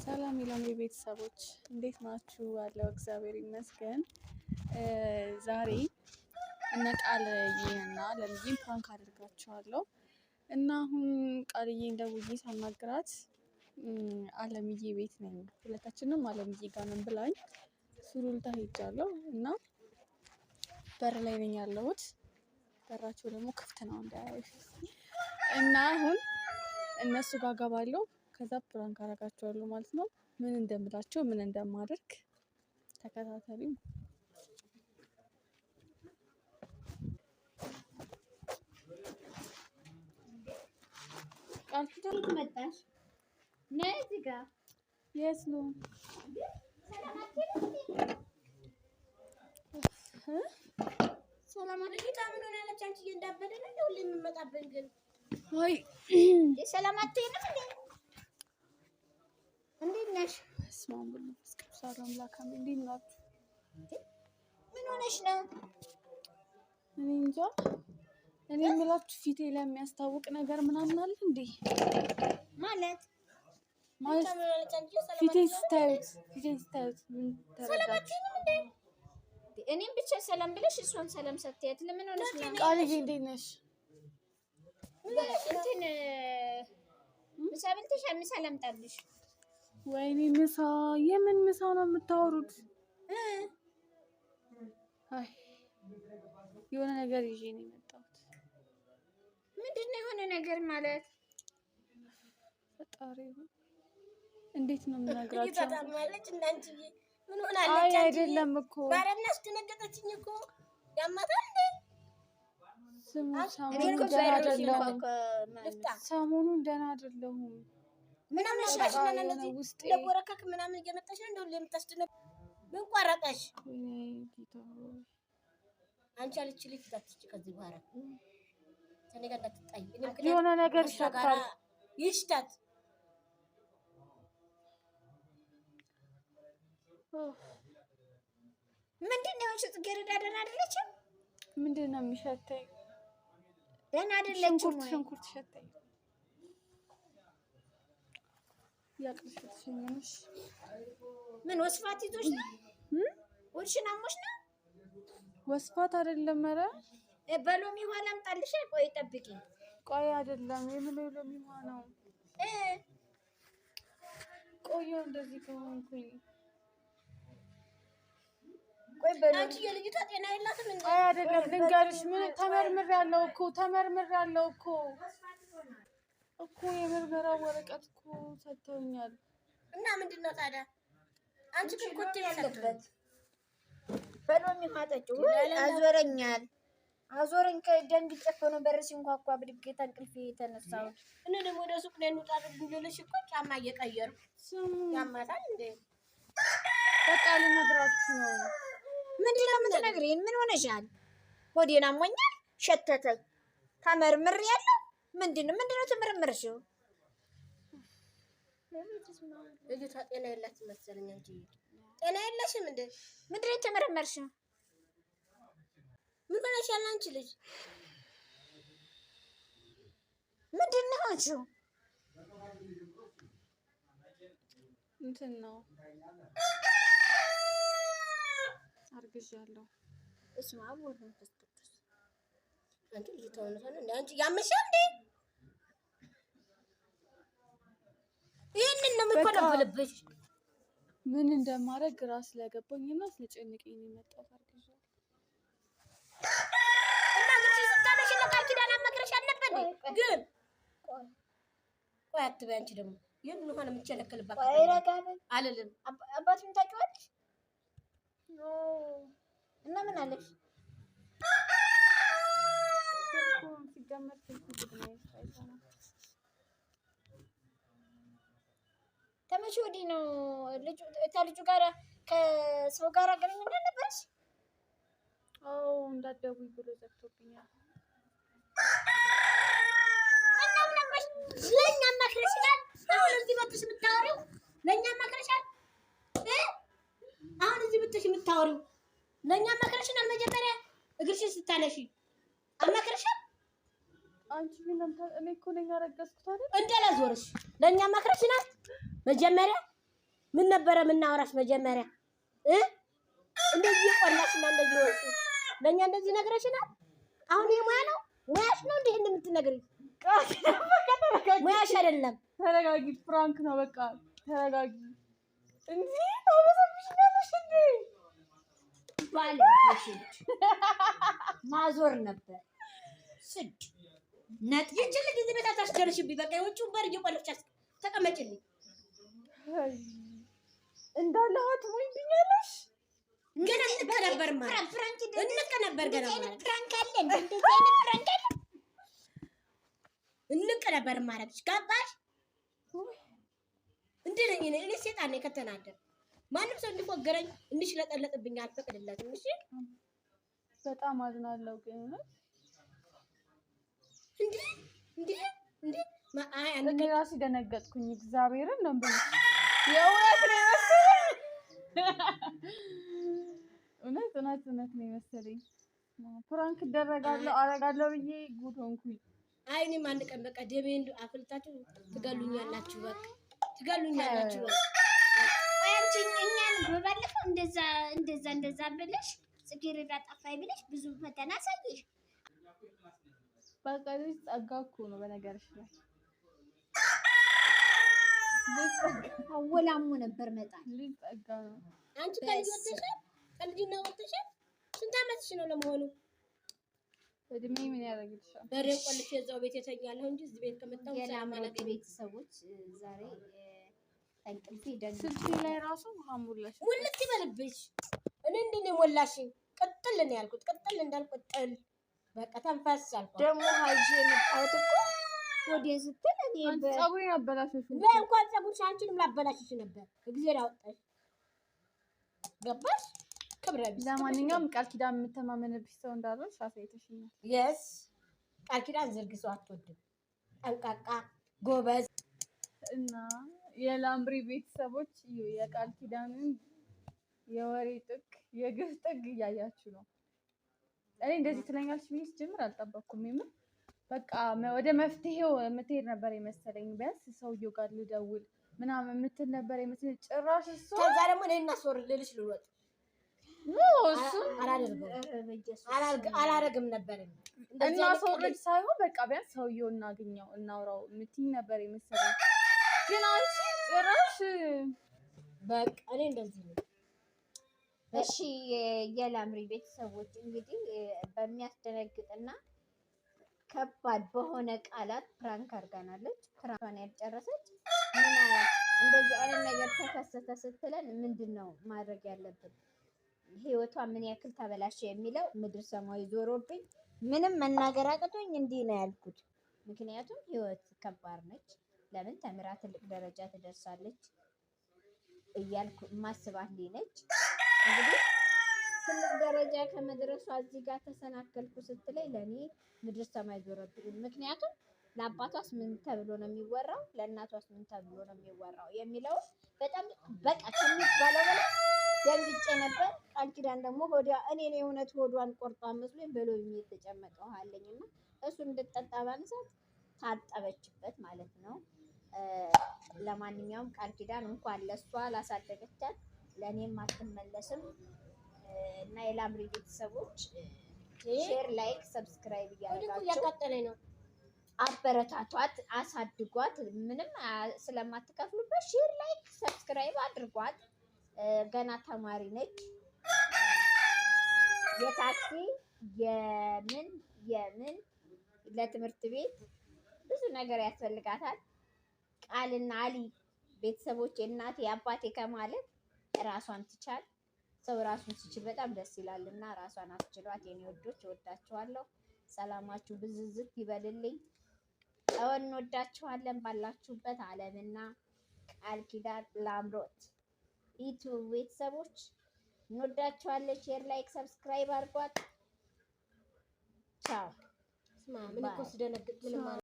ሰላም ይላም ቤተሰቦች እንዴት ናችሁ? አለው እግዚአብሔር ይመስገን። ዛሬ እነ ቃልዬና ለምዬን ፕራንክ አድርጋቸዋለሁ እና አሁን ቃልዬን ደውዬ ሳናግራት አለምዬ ቤት ነኝ፣ ሁለታችንም አለምዬ ጋር ነን ብላኝ ሱሉልታ ሄጃለሁ እና በር ላይ ነኝ ያለሁት። በራቸው ደግሞ ክፍት ነው እንዳያዩ እና አሁን እነሱ ጋር ገባለሁ። ከዛ ፕራንክ አደርጋቸዋለሁ ማለት ነው። ምን እንደምላቸው ምን እንደማደርግ ተከታተሉኝ። ቃል ኪዳን መጣሽ? ነይ እዚህ ጋር የት ነው? ሰላም አለኝ። ታምን ሆነ ያለች አንቺ እንዳበደን ነው ሁሌ የምመጣብን ግን ወይ ሰላም አትይንም እንዴ? እንዴት ነሽ? ስማም ብሎ ስቅሳራ አምላካም እንዴት ናችሁ? ምን ሆነሽ ነው? እኔ እንጃ። እኔ የምላችሁ ፊቴ ላይ የሚያስታውቅ ነገር ምናምን አለ እንዴ? ማለት ፊቴ ስታዩት ምን ሰላም አትይንም እንዴ? እኔም ብቻ ሰላም ብለሽ እሷን ሰላም ሰጥያት ለምን ሆነሽ ነው? ቃልዬ እንዴት ነሽ? እንትን ምሳ በልተሻል? ምሳ ላምጣልሽ? ወይኔ ምሳ? የምን ምሳ ነው የምታወሩት? አይ የሆነ ነገር ይዤ ነው የመጣሁት። ምንድን ነው የሆነ ነገር ማለት? ፈጣሪ እንዴት ነው የምነግራቸው? ማለት እናንቺ ምን ሆናለች? አይ አይደለም እኮ ባረና አስደነገጠችኝ እኮ። ያማታል እንዴ? ሰሞኑን ደህና አይደለሁም። ሰሞኑን ደህና አይደለሁም። ምናምን ሻሽ ነን ውስጥ ለቦረከክ ምናምን እየመጣሽ ነው እንደው ለምታስደነግ ምን ቆረጠሽ? አንቺ አለች ልጅ ታጥች ከዚህ በኋላ ሰኔጋ እንዳትጣይ የሆነ ነገር ይሻካል ይሽታት። ምንድነው እሺ? ጽጌረዳ ደህና አይደለችም? ምንድነው የሚሸተኝ? ደህና አይደለችም። ሽንኩርት ሸተኝ። ያቅርሽልሽ ምን ወስፋት ይዞሽ ነው? ወልሽን አሞሽ ነው? ወስፋት አይደለም። ኧረ በሎሚ ውሃ ላምጣልሽ? ቆይ ጠብቂ። ቆይ አይደለም የምለው ሎሚ ውሃ ነው። ቆየው እንደዚህ ከሆንኩኝ ቆይ በሎሚ የልጅቷ ጤና የላትም እንዴ? አይ አይደለም ልንገርሽ፣ ምን ተመርምሬያለሁ እኮ የምርመራ ወረቀት እኮ ሰጥተውኛል። እና ምንድነው ታዲያ? አንቺ ግን ኮቴ ያለበት በሎሚ ማጠጪው አዞረኝ ከደንግጬ እኮ ነው በር ሲንኳኳ ብድግ ተንቅልፌ የተነሳው። እኔ ደግሞ ወደ ሱቅ ላይ እንውጣ ብልልሽ እኮ ጫማ እየቀየርኩ ያማታል እንዴ? በቃ ልነግራችሁ ነው። ምንድነው የምትነግሪኝ? ምን ሆነሻል? ሆዴን አሞኛል፣ ሸተተኝ፣ ተመርምሬያለሁ። ምንድነው ተመረመርሽው? ልጅቷ ጤና የላትም መሰለኝ። አንቺ ጤና የለሽም እንዴ? ምንድነው የተመረመርሽው? ምን ሆነሻል አንቺ ልጅ? ምንድነው አንቺው? እንትን ነው አርግዣለሁ። እስማ ወደ ተስተክስ አንቺ ልጅ ተወነሰነ እንዴ? አንቺ ያመሻል እንዴ? ይሄንን ነው የምትቆለብልብሽ። ምን እንደማደርግ ግራ ስለገባኝና ስለጨነቀኝ ነው የመጣሁት። አርግዣለሁ እና ግርሽ ስታለሽ ለቃል ኪዳን አመክረሽ አልነበር ግን ቆይ አትበይ። አንቺ ደግሞ ይሄን ሁሉ ሆነ የምትቸለከልባት አልልም። አባቱን ታውቂዋለሽ? እና ምን አለሽ? ተመቼ ወዲህ ነው ልጁ ጋር ከሰው ጋር ግንኙነት ነበርሽ? አዎ እንዳትደውይ ብሎ ዘግቶብኛል። እና ምን አባሽ ለኛ ማክረሽናል? አሁን እዚህ መጥተሽ የምታወሪው ለኛ ማክረሻል? አሁን እዚህ መጥተሽ የምታወሪው ለኛ ማክረሽናል? መጀመሪያ እግርሽን ስታለሽ አማክረሻል? አንቺ ምን እኔ እኮ ነኝ ያረገዝኩት አይደል? እንደላዞርሽ ለኛ ማክረሽናል? መጀመሪያ ምን ነበረ የምናወራሽ መጀመሪያ? እንደዚህ ቆላሽና እንደዚህ ወጡ ለኛ እንደዚህ ነግረሽናል። አሁን ይሄ ሙያ ነው ሙያሽ ነው እንዴ እንደምትነግሪኝ? ሙያሽ አይደለም። ተረጋጊ፣ ፍራንክ ነው በቃ ተረጋጊ። እንዴ ታውሰብሽናለሽ እንዴ? ባለሽ ማዞር ነበር ስድ ነጥ ይችል ጊዜ ቤት አታስደርሽብኝ። በቃ የውጭውን በር እየቆለፍሽ ተቀመጭልኝ። እንዳለ አትሞኝብኛለሽ። ገና እንቀ ነበር ማለት ፍራንክ እንቀ ነበር ገና ማለት ፍራንክ አለ እንደዚህ አይነት ፍራንክ አለ እንቀ ነበር ማለት ጋባሽ እንዴ ነኝ እኔ ሰይጣን ነኝ ከተናደር ማንም ሰው እንዲፎገረኝ እንዲሽለጠለጥብኝ አልፈቅድለትም። እሺ በጣም አዝናለሁ ግን እንዴ እንዴ እንዴ አይ እኔ ራሴ ደነገጥኩኝ። እግዚአብሔርን ነው ብዬ የእውነት ነው መሰለኝ። እውነት ነው መሰለኝ። ፍራንክ ደረጋለሁ አረጋለሁ ብዬ ጉድ ሆንኩኝ። አይ እኔም አንድ ቀን በቃ ደሜን አፍልታችሁ ትገሉኛላችሁ። በቃ ትገሉኛላችሁ። በቃ አንቺ እኛን በባለፈው እንደዛ ብለሽ ጽጌረዳ ጠፋይ ብለሽ ብዙ ፈተና ሳይሽ በቃ ልጅ ጸጋ እኮ ነው በነገርሽ ላይ አወላሙ ነበር መጣል ልጅ ጸጋ ነው። አንቺ ከልጅ ወጥተሻል? ከልጅና ወጥተሻል? ስንት ዓመትሽ ነው ለመሆኑ? እድሜ ምን ያደርግልሻል? በሬ ቆልፌ እዛው ቤት የተኛለሁ እንጂ እዚህ ቤት ከመጣሁ የላማት ቤተሰቦች ዛሬ እንቅልፌ ስልኬ ላይ ራሱ ሐሙላሽ ሙልት ይበልብሽ። እኔ እንዴ ነው ሞላሽኝ? ቅጥል ነው ያልኩት። ቅጥል እንዳልቆጠል በቃ ተንፈስ አልኩት። ደግሞ ሀይጄ መጣሁት እኮ ወደ ስትል እኔ ጸጉሬን አበላሽሽ። ለእንኳን ጸጉርሽ አንቺንም ላበላሽሽ ነበር። እግዚአብሔር አወጣሽ። ገባሽ? ክብረ ቢስ። ለማንኛውም ቃል ኪዳን የምተማመንብሽ ሰው እንዳለሽ አሳይተሽኛል። የስ ቃል ኪዳን ዝርግ ሰው አትወድም። ጠንቃቃ ጎበዝ እና የላምሪ ቤተሰቦች የቃል ኪዳንን የወሬ ጥግ የግፍ ጥግ እያያችሁ ነው። እኔ እንደዚህ ትለኛለች ብዬ ስጀምር አልጠበቅኩም። የምር በቃ ወደ መፍትሄው የምትሄድ ነበር የመሰለኝ። ቢያንስ ሰውየው ጋር ልደውል ምናምን የምትል ነበር የምትል ጭራሽ እሱ ከዛ ደግሞ እኔ እናስወር ልልሽ ልወጥ እሱ አላረግም ነበር እና ሰውልጅ ሳይሆን በቃ ቢያንስ ሰውየው እናገኘው እናውራው የምትይኝ ነበር የመሰለኝ። ግን አንቺ ጭራሽ በቃ እኔ እንደዚህ ነው። እሺ የላምሪ ቤተሰቦች እንግዲህ በሚያስደነግጥና ከባድ በሆነ ቃላት ፕራንክ አድርጋናለች። ፕራንኳን ያልጨረሰች ምን እንደዚህ አይነት ነገር ተከሰተ ስትለን ምንድነው ማድረግ ያለብን? ህይወቷ ምን ያክል ተበላሸ የሚለው ምድር ሰማይ ዞሮብኝ ምንም መናገር አቅቶኝ እንዲህ ነው ያልኩት። ምክንያቱም ህይወት ከባድ ነች። ለምን ተምራ ትልቅ ደረጃ ትደርሳለች እያልኩ ማስባት ነች። እንግዲህ ትልቅ ደረጃ ከመድረሷ እዚህ ጋር ተሰናከልኩ ስትለኝ ለኔ ምድር ሰማይ ዞረብኝ። ምክንያቱም ለአባቷስ ምን ተብሎ ነው የሚወራው፣ ለእናቷስ ምን ተብሎ ነው የሚወራው የሚለው በጣም በቃ ከሚባለው በላይ ደንግጬ ነበር። ቃል ኪዳን ደግሞ ሆዷ እኔ ነው የእውነት ሆዷን ቆርጧ መስሎኝ በሎሚ የተጨመቀ ውሃ አለኝና እሱ እንድጠጣ ባነሳት ታጠበችበት ማለት ነው። ለማንኛውም ቃል ኪዳን እንኳን ለሷ ላሳደገቻት ለኔም አትመለስም እና የላምሪ ቤተሰቦች ሼር፣ ላይክ፣ ሰብስክራይብ እያደረጋችሁ አበረታቷት፣ አሳድጓት። ምንም ስለማትከፍሉበት ሼር፣ ላይክ፣ ሰብስክራይብ አድርጓት። ገና ተማሪ ነች። የታክሲ የምን ለትምህርት ቤት ብዙ ነገር ያስፈልጋታል። ቃልና አሊ ቤተሰቦች እናቴ አባቴ ከማለት ራሷን ትቻል። ሰው ራሱን ሲችል በጣም ደስ ይላልና ራሷን አስችሏት። የኔ ወዶች እወዳችኋለሁ። ሰላማችሁ ብዝዝት ይበልልኝ። እንወዳችኋለን ባላችሁበት ዓለምና ቃል ኪዳን ላምሮት ዩቲዩብ ቤተሰቦች እንወዳችኋለን። ሼር፣ ላይክ፣ ሰብስክራይብ አድርጓት። ቻው። ምን እኮ ስደነግጥ